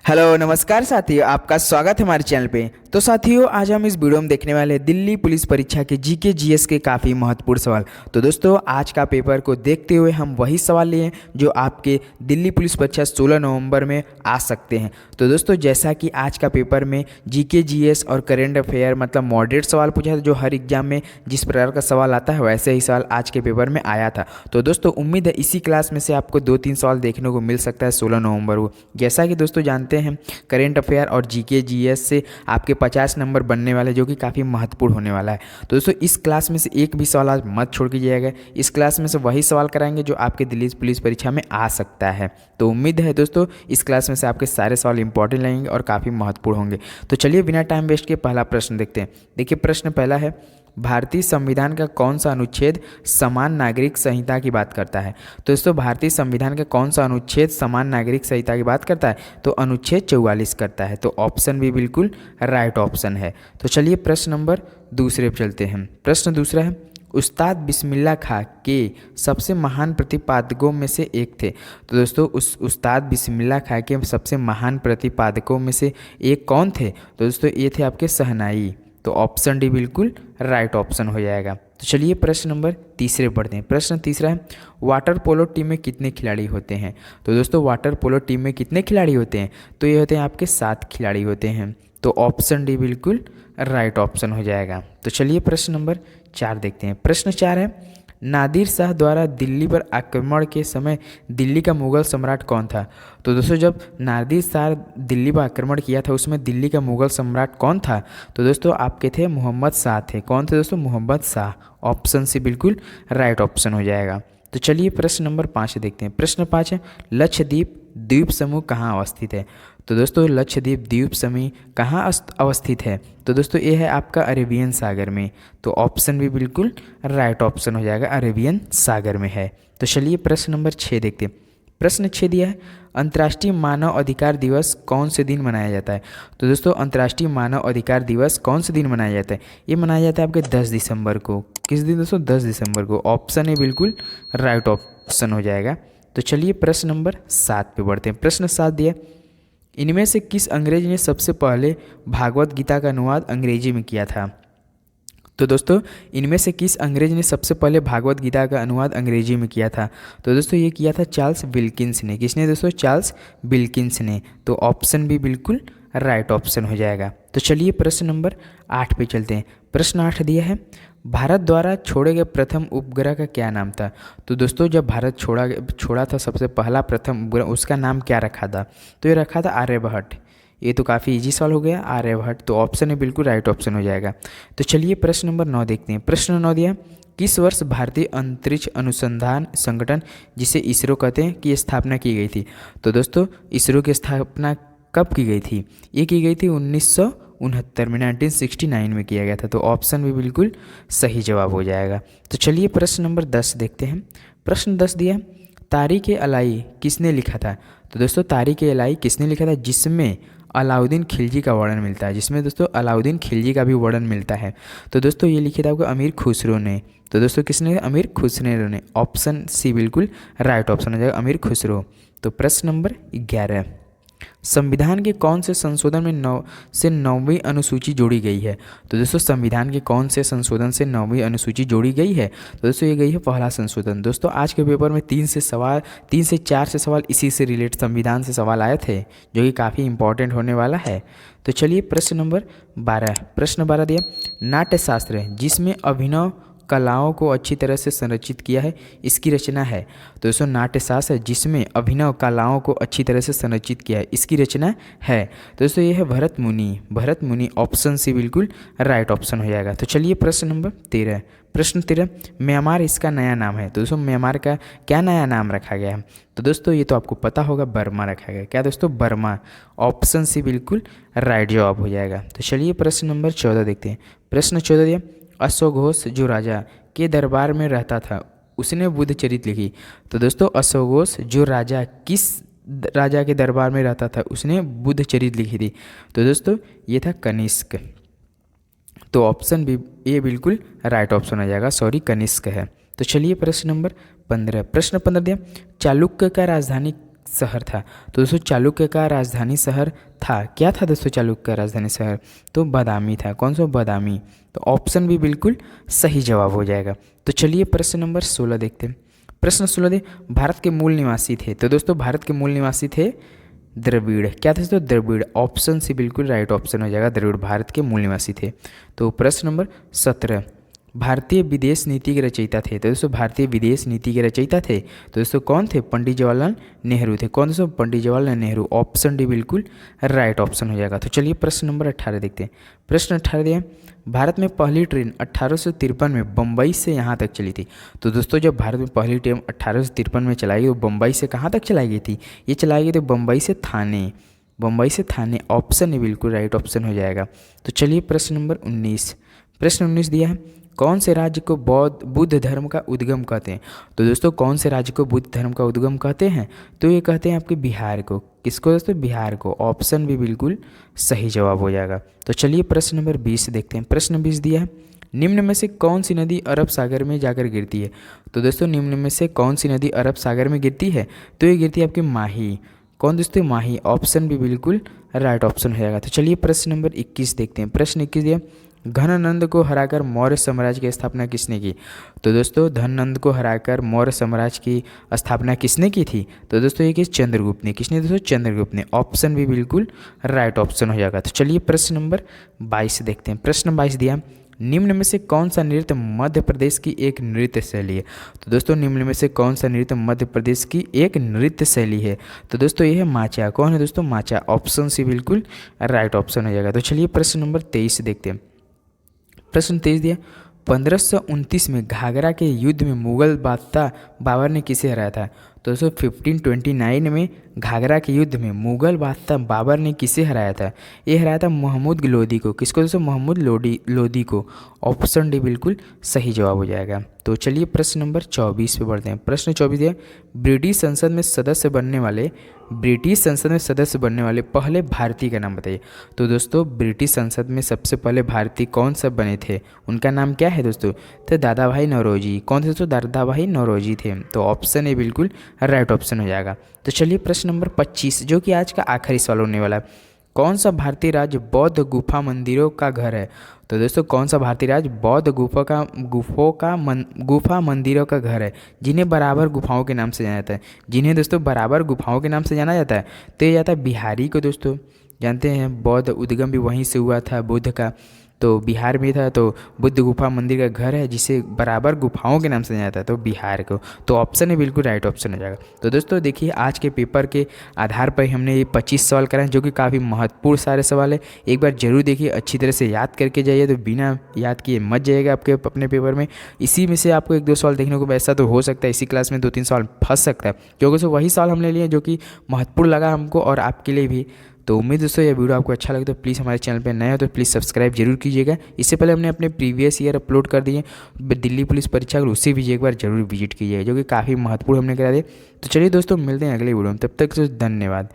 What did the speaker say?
Hello नमस्कार साथियों, आपका स्वागत है हमारे चैनल पे। तो साथियों, आज हम इस वीडियो में देखने वाले हैं दिल्ली पुलिस परीक्षा के जीके जीएस के काफ़ी महत्वपूर्ण सवाल। तो दोस्तों, आज का पेपर को देखते हुए हम वही सवाल लिए हैं जो आपके दिल्ली पुलिस परीक्षा 16 नवंबर में आ सकते हैं। तो दोस्तों, जैसा कि आज का पेपर में जीके जीएस और करेंट अफेयर मतलब मॉडरेट सवाल पूछा था, जो हर एग्जाम में जिस प्रकार का सवाल आता है वैसे ही सवाल आज के पेपर में आया था। तो दोस्तों, उम्मीद है इसी क्लास में से आपको 2-3 सवाल देखने को मिल सकता है 16 नवंबर को। जैसा कि दोस्तों जानते हैं, करेंट अफेयर और जीके जीएस से आपके 50 नंबर बनने वाले, जो कि काफ़ी महत्वपूर्ण होने वाला है। तो दोस्तों, इस क्लास में से एक भी सवाल आज मत छोड़ के जाइएगा। इस क्लास में से वही सवाल कराएंगे जो आपके दिल्ली पुलिस परीक्षा में आ सकता है। तो उम्मीद है दोस्तों, इस क्लास में से आपके सारे सवाल इंपॉर्टेंट लगेंगे और काफ़ी महत्वपूर्ण होंगे। तो चलिए बिना टाइम वेस्ट के पहला प्रश्न देखते हैं। देखिए, प्रश्न पहला है, भारतीय संविधान का कौन सा अनुच्छेद समान नागरिक संहिता की बात करता है। तो दोस्तों, भारतीय संविधान का कौन सा अनुच्छेद समान नागरिक संहिता की बात करता है? तो अनुच्छेद 44 करता है। तो ऑप्शन भी बिल्कुल राइट ऑप्शन है। तो चलिए प्रश्न नंबर दूसरे पर चलते हैं। प्रश्न दूसरा है, उस्ताद बिस्मिल्लाह खां के सबसे महान प्रतिपादकों में से एक थे। तो दोस्तों, उस उस्ताद बिस्मिल्लाह खां के सबसे महान प्रतिपादकों में से एक कौन थे? तो दोस्तों, ये थे आपके शहनाई। तो ऑप्शन डी बिल्कुल राइट ऑप्शन हो जाएगा। तो चलिए प्रश्न नंबर तीसरे पढ़ते हैं। प्रश्न तीसरा है, वाटर पोलो टीम में कितने खिलाड़ी होते हैं? तो दोस्तों, वाटर पोलो टीम में कितने खिलाड़ी होते हैं? तो ये होते हैं आपके 7 खिलाड़ी होते हैं। तो ऑप्शन डी बिल्कुल राइट ऑप्शन हो जाएगा। तो चलिए प्रश्न नंबर 4 देखते हैं। प्रश्न 4 है, नादिर शाह द्वारा दिल्ली पर आक्रमण के समय दिल्ली का मुगल सम्राट कौन था? तो दोस्तों, जब नादिर शाह दिल्ली पर आक्रमण किया था उसमें दिल्ली का मुगल सम्राट कौन था? तो दोस्तों, आपके थे मोहम्मद शाह थे। कौन थे दोस्तों? मोहम्मद शाह। ऑप्शन सी बिल्कुल राइट ऑप्शन हो जाएगा। तो चलिए प्रश्न नंबर 5 देखते हैं। प्रश्न 5 है, लक्षद्वीप द्वीप समूह कहाँ अवस्थित है? तो दोस्तों, लक्षद्वीप द्वीप समूह कहाँ अवस्थित है? तो दोस्तों, ये है आपका अरेबियन सागर में। तो ऑप्शन भी बिल्कुल राइट ऑप्शन हो जाएगा, अरेबियन सागर में है। तो चलिए प्रश्न नंबर 6 देखते हैं। प्रश्न 6 दिया है, अंतर्राष्ट्रीय मानव अधिकार दिवस कौन से दिन मनाया जाता है? तो दोस्तों, अंतर्राष्ट्रीय मानव अधिकार दिवस कौन से दिन मनाया जाता है? ये मनाया जाता है आपके 10 दिसंबर को। किस दिन दोस्तों? 10 दिसंबर को। ऑप्शन है बिल्कुल राइट ऑप्शन हो जाएगा। तो चलिए प्रश्न नंबर 7 पे बढ़ते हैं। प्रश्न 7 दिया, इनमें से किस अंग्रेज ने सबसे पहले भागवत गीता का अनुवाद अंग्रेजी में किया था? तो दोस्तों, इनमें से किस अंग्रेज ने सबसे पहले भागवत गीता का अनुवाद अंग्रेजी में किया था? तो दोस्तों, ये किया था चार्ल्स विल्किंस ने। किसने दोस्तों? चार्ल्स विल्किंस ने। तो ऑप्शन भी बिल्कुल राइट ऑप्शन हो जाएगा। तो चलिए प्रश्न नंबर 8 पे चलते हैं। प्रश्न 8 दिया है, भारत द्वारा छोड़े गए प्रथम उपग्रह का क्या नाम था? तो दोस्तों, जब भारत छोड़ा था सबसे पहला प्रथम उपग्रह, उसका नाम क्या रखा था? तो ये रखा था आर्यभट्ट। ये तो काफ़ी इजी सवाल हो गया, आर्यभट्ट। तो ऑप्शन है बिल्कुल राइट ऑप्शन हो जाएगा। तो चलिए प्रश्न नंबर 9 देखते हैं। प्रश्न 9 दिया, किस वर्ष भारतीय अंतरिक्ष अनुसंधान संगठन, जिसे इसरो कहते हैं, की स्थापना की गई थी? तो दोस्तों, इसरो की स्थापना कब की गई थी? ये की गई थी 1969 में, 1969 में किया गया था। तो ऑप्शन भी बिल्कुल सही जवाब हो जाएगा। तो चलिए प्रश्न नंबर 10 देखते हैं। प्रश्न 10 दिया, तारीख ए अलाई किसने लिखा था? तो दोस्तों, तारीख ए अलाई किसने लिखा था जिसमें अलाउद्दीन खिलजी का वर्णन मिलता है? जिसमें दोस्तों अलाउद्दीन खिलजी का भी वर्णन मिलता है। तो दोस्तों, ये लिखा था आपको अमीर खुसरो ने। तो दोस्तों, किसने? अमीर खुसरो ने। ऑप्शन सी बिल्कुल राइट ऑप्शन हो जाएगा, अमीर खुसरो। तो प्रश्न नंबर 11, संविधान के कौन से संशोधन में 9वीं अनुसूची जोड़ी गई है? तो दोस्तों, संविधान के कौन से संशोधन से 9वीं अनुसूची जोड़ी गई है? तो दोस्तों, ये गई है पहला संशोधन। दोस्तों, आज के पेपर में 3 से 4 से सवाल इसी से रिलेटेड संविधान से सवाल आए थे, जो कि काफ़ी इंपॉर्टेंट होने वाला है। तो चलिए प्रश्न नंबर 12। प्रश्न 12 दिया, नाट्यशास्त्र है जिसमें अभिनव कलाओं को अच्छी तरह से संरचित किया है, इसकी रचना है? तो दोस्तों, नाट्यशास्त्र जिसमें अभिनव कलाओं को अच्छी तरह से संरचित किया है, इसकी रचना है? तो दोस्तों, ये है भरत मुनि। भरत मुनि। ऑप्शन सी बिल्कुल राइट ऑप्शन हो जाएगा। तो चलिए प्रश्न नंबर 13। प्रश्न 13, म्यांमार इसका नया नाम है। तो दोस्तों, म्यांमार का क्या नया नाम रखा गया है? तो दोस्तों, ये तो आपको पता होगा, बर्मा रखा गया। क्या दोस्तों? बर्मा। ऑप्शन सी बिल्कुल राइट जवाब हो जाएगा। तो चलिए प्रश्न नंबर 14 देखते हैं। प्रश्न 14 दिया, अश्वघोष जो राजा के दरबार में रहता था उसने बुद्ध चरित लिखी। तो दोस्तों, अश्वघोष जो राजा किस राजा के दरबार में रहता था उसने बुद्ध चरित लिखी थी? तो दोस्तों, ये था कनिष्क। तो ऑप्शन भी ये बिल्कुल राइट ऑप्शन आ जाएगा, कनिष्क है। तो चलिए प्रश्न नंबर 15। प्रश्न 15 दिया, चालुक्य का राजधानी शहर था? तो दोस्तों चालुक्य का राजधानी शहर था, क्या था दोस्तों चालुक्य का राजधानी शहर? तो बादामी था। कौन सा? बादामी। तो ऑप्शन भी बिल्कुल सही जवाब हो जाएगा। तो चलिए प्रश्न नंबर 16 देखते हैं। प्रश्न 16 दे, भारत के मूल निवासी थे? तो दोस्तों भारत के मूल निवासी थे द्रविड़। क्या थे दोस्तों? द्रविड़। ऑप्शन सी बिल्कुल राइट ऑप्शन हो जाएगा, द्रविड़ भारत के मूल निवासी थे। तो प्रश्न नंबर 17, भारतीय विदेश नीति के रचयिता थे? तो दोस्तों भारतीय विदेश नीति के रचयिता थे तो दोस्तों कौन थे? पंडित जवाहरलाल नेहरू थे। कौन दोस्तों? पंडित जवाहरलाल नेहरू। ऑप्शन डी बिल्कुल राइट ऑप्शन हो जाएगा। तो चलिए प्रश्न नंबर 18 देखते हैं। प्रश्न 18 दिया, भारत में पहली ट्रेन 1853 में बम्बई से यहाँ तक चली थी? तो दोस्तों जब भारत में पहली ट्रेन 1853 में चलाई तो बम्बई से कहाँ तक चलाई गई थी? ये चलाई गई थी बम्बई से थाने। बम्बई से थाने। ऑप्शन ए बिल्कुल राइट ऑप्शन हो जाएगा। तो चलिए प्रश्न नंबर 19। प्रश्न 19 दिया है, कौन से राज्य को बुद्ध धर्म का उद्गम कहते हैं? तो दोस्तों कौन से राज्य को बुद्ध धर्म का उद्गम कहते हैं? तो ये कहते हैं आपके बिहार को। किसको दोस्तों? बिहार को। ऑप्शन भी बिल्कुल सही जवाब हो जाएगा। तो चलिए प्रश्न नंबर 20 देखते हैं। प्रश्न 20 दिया है, निम्न में से कौन सी नदी अरब सागर में जाकर गिरती है? तो दोस्तों निम्न में से कौन सी नदी अरब सागर में गिरती है? तो ये गिरती है आपकी माही। कौन दोस्तों? माही। ऑप्शन भी बिल्कुल राइट ऑप्शन हो जाएगा। तो चलिए प्रश्न नंबर 21 देखते हैं। प्रश्न 21 दिया, घनानंद को हराकर मौर्य साम्राज्य की स्थापना किसने की? तो दोस्तों धनानंद को हराकर मौर्य साम्राज्य की स्थापना किसने की थी? तो दोस्तों ये चंद्रगुप्त ने। किसने दोस्तों? चंद्रगुप्त ने। ऑप्शन भी बिल्कुल राइट ऑप्शन हो जाएगा। तो चलिए प्रश्न नंबर 22 देखते हैं। प्रश्न 22 दिया, निम्न में से कौन सा नृत्य मध्य प्रदेश की एक नृत्य शैली है? तो दोस्तों निम्न में से कौन सा नृत्य मध्य प्रदेश की एक नृत्य शैली है? तो दोस्तों ये है माचा। कौन है दोस्तों? माचा। ऑप्शन सी बिल्कुल राइट ऑप्शन हो जाएगा। तो चलिए प्रश्न नंबर 23 देखते हैं। प्रश्न 23 दिया, 1529 में घाघरा के युद्ध में मुगल बादशाह बाबर ने किसे हराया था? तो दोस्तों 1529 में घाघरा के युद्ध में मुगल बादशाह बाबर ने किसे हराया था? ये हराया था महमूद लोदी को। किसको दोस्तों? महमूद लोदी को। ऑप्शन डी बिल्कुल सही जवाब हो जाएगा। तो चलिए प्रश्न नंबर 24 पे बढ़ते हैं। प्रश्न 24 दिया, ब्रिटिश संसद में सदस्य बनने वाले पहले भारतीय का नाम बताइए। तो दोस्तों ब्रिटिश संसद में सबसे पहले भारतीय कौन सा बने थे? उनका नाम क्या है दोस्तों? तो दादा भाई नौरोजी। कौन थे दोस्तों? दादा भाई नौरोजी थे। तो ऑप्शन ए बिल्कुल राइट ऑप्शन हो जाएगा। तो चलिए प्रश्न नंबर 25 जो कि आज का आखिरी सवाल होने वाला है, कौन सा भारतीय राज्य बौद्ध गुफा मंदिरों का घर है? तो दोस्तों कौन सा भारतीय राज्य बौद्ध गुफा मंदिरों का घर है, जिन्हें बराबर गुफाओं के नाम से जाना जाता है? जिन्हें दोस्तों बराबर गुफाओं के नाम से जाना जाता है तो ये जाता है बिहारी को। दोस्तों जानते हैं बौद्ध उद्गम भी वहीं से हुआ था बुद्ध का, तो बिहार में था। तो बुद्ध गुफा मंदिर का घर है जिसे बराबर गुफाओं के नाम से जाना जाता है तो बिहार को। तो ऑप्शन है बिल्कुल राइट ऑप्शन हो जाएगा। तो दोस्तों देखिए आज के पेपर के आधार पर हमने ये 25 सवाल कराए जो कि काफ़ी महत्वपूर्ण सारे सवाल है। एक बार जरूर देखिए, अच्छी तरह से याद करके जाइए, तो बिना याद किए मत जाइएगा आपके अपने पेपर में। इसी में से आपको 1-2 सवाल देखने को वैसा तो हो सकता है इसी क्लास में 2-3 सवाल फंस सकता है, क्योंकि वही सवाल हमने लिए जो कि महत्वपूर्ण लगा हमको और आपके लिए भी। तो उम्मीद दोस्तों ये वीडियो आपको अच्छा लगे तो प्लीज़ हमारे चैनल पे नए हो तो प्लीज़ सब्सक्राइब जरूर कीजिएगा। इससे पहले हमने अपने प्रीवियस ईयर अपलोड कर दिए दिल्ली पुलिस परीक्षा, उसे भी एक बार जरूर विजिट कीजिएगा जो कि काफ़ी महत्वपूर्ण हमने करा दिए। तो चलिए दोस्तों मिलते हैं अगले वीडियो में, तब तक धन्यवाद।